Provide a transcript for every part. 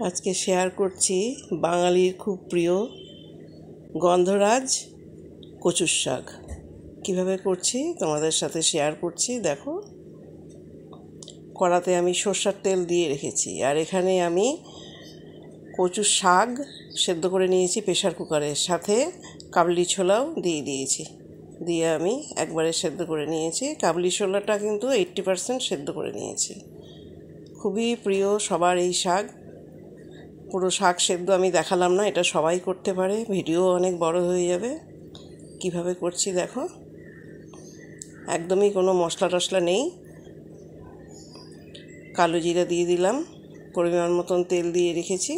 আজকে শেয়ার করছি বাঙালির খুব প্রিয় গন্ধরাজ কচুর শাক কীভাবে করছি তোমাদের সাথে শেয়ার করছি। দেখো, কড়াতে আমি সরষের তেল দিয়ে রেখেছি, আর এখানে আমি কচুর শাক সেদ্ধ করে নিয়েছি প্রেশার কুকারে, সাথে কাবলি ছোলাও দিয়ে দিয়েছি। দিয়ে আমি একবারে সেদ্ধ করে নিয়েছি। কাবলি ছোলাটা কিন্তু 80% সেদ্ধ করে নিয়েছি। খুবই প্রিয় সবার এই শাক। পুরো শাক সেদ্ধ আমি দেখালাম না, এটা সবাই করতে পারে, ভিডিও অনেক বড় হয়ে যাবে। কিভাবে করছি দেখো, একদমই কোনো মশলা টশলা নেই। কালো জিরা দিয়ে দিলাম, পরিমাণ মতন তেল দিয়ে রেখেছি।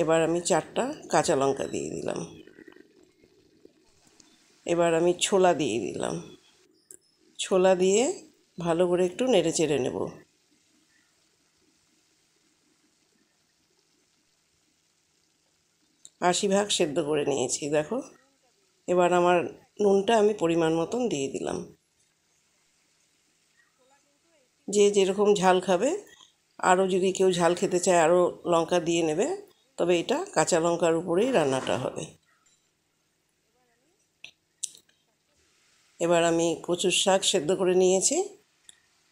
এবার আমি 4টা কাঁচা লঙ্কা দিয়ে দিলাম। এবার আমি ছোলা দিয়ে দিলাম। ছোলা দিয়ে ভালো করে একটু নেড়ে চেড়ে নেব। আশি ভাগ সেদ্ধ করে নিয়েছি দেখো। এবার আমার নুনটা আমি পরিমাণ মতন দিয়ে দিলাম। যে যেরকম ঝাল খাবে, আরও যদি কেউ ঝাল খেতে চায় আরও লঙ্কা দিয়ে নেবে, তবে এটা কাঁচা লঙ্কার উপরেই রান্নাটা হবে। এবার আমি কচুর শাক সেদ্ধ করে নিয়েছি,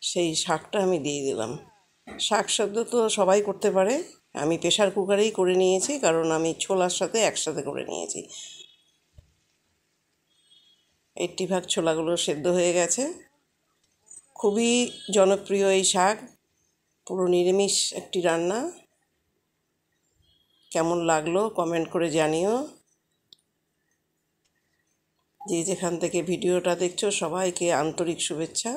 সেই শাকটা আমি দিয়ে দিলাম। শাক সেদ্ধ তো সবাই করতে পারে, আমি প্রেশার কুকারেই করে নিয়েছি, কারণ আমি ছোলার সাথে একসাথে করে নিয়েছি। 80 ভাগ ছোলাগুলো সেদ্ধ হয়ে গেছে। খুবই জনপ্রিয় এই শাক, পুরো নিরামিষ একটি রান্না। কেমন লাগলো কমেন্ট করে জানিও। যে যেখান থেকে ভিডিওটা দেখছো সবাইকে আন্তরিক শুভেচ্ছা।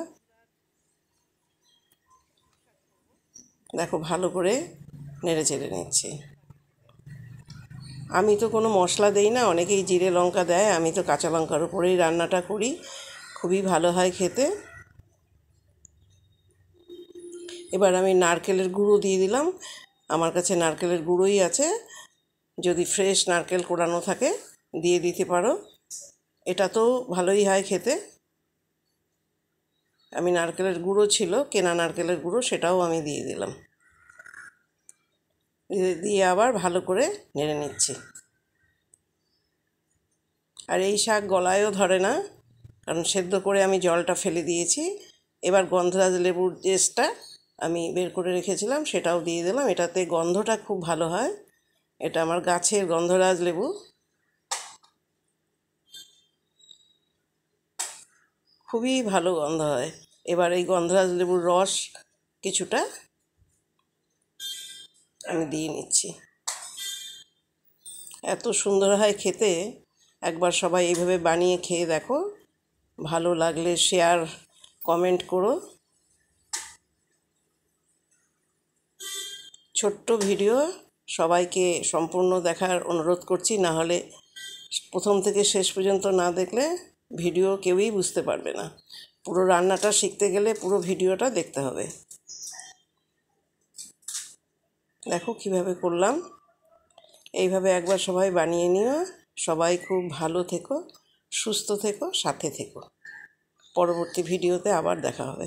দেখো, ভালো করে নেড়ে চেড়ে নিচ্ছি। আমি তো কোনো মশলা দেই না, অনেকেই জিরে লঙ্কা দেয়, আমি তো কাঁচা লঙ্কার উপরেই রান্নাটা করি। খুবই ভালো হয় খেতে। এবার আমি নারকেলের গুঁড়ো দিয়ে দিলাম। আমার কাছে নারকেলের গুঁড়োই আছে, যদি ফ্রেশ নারকেল কোড়ানো থাকে দিয়ে দিতে পারো, এটা তো ভালোই হয় খেতে। আমি নারকেলের গুঁড়ো ছিল, কেনা নারকেলের গুঁড়ো, সেটাও আমি দিয়ে দিলাম। দিয়ে আবার ভালো করে নেড়ে নিচ্ছি। আর এই শাক গলায়ও ধরে না, কারণ সেদ্ধ করে আমি জলটা ফেলে দিয়েছি। এবার গন্ধরাজ লেবুর জেসটা আমি বের করে রেখেছিলাম, সেটাও দিয়ে দিলাম। এটাতে গন্ধটা খুব ভালো হয়। এটা আমার গাছের গন্ধরাজ লেবু, খুবই ভালো গন্ধ হয়। এবার এই গন্ধরাজ লেবুর রস কিছুটা আমি দিয়ে নিচ্ছি। এত সুন্দর হয় খেতে, একবার সবাই এইভাবে বানিয়ে খেয়ে দেখো। ভালো লাগলে শেয়ার কমেন্ট করো। ছোট্ট ভিডিও, সবাইকে সম্পূর্ণ দেখার অনুরোধ করছি, না হলে প্রথম থেকে শেষ পর্যন্ত না দেখলে ভিডিও কেউই বুঝতে পারবে না। পুরো রান্নাটা শিখতে গেলে পুরো ভিডিওটা দেখতে হবে। দেখো কিভাবে করলাম। এইভাবে একবার সবাই বানিয়ে নিও। সবাই খুব ভালো থেকো, সুস্থ থেকো, সাথে থেকো। পরবর্তী ভিডিওতে আবার দেখা হবে।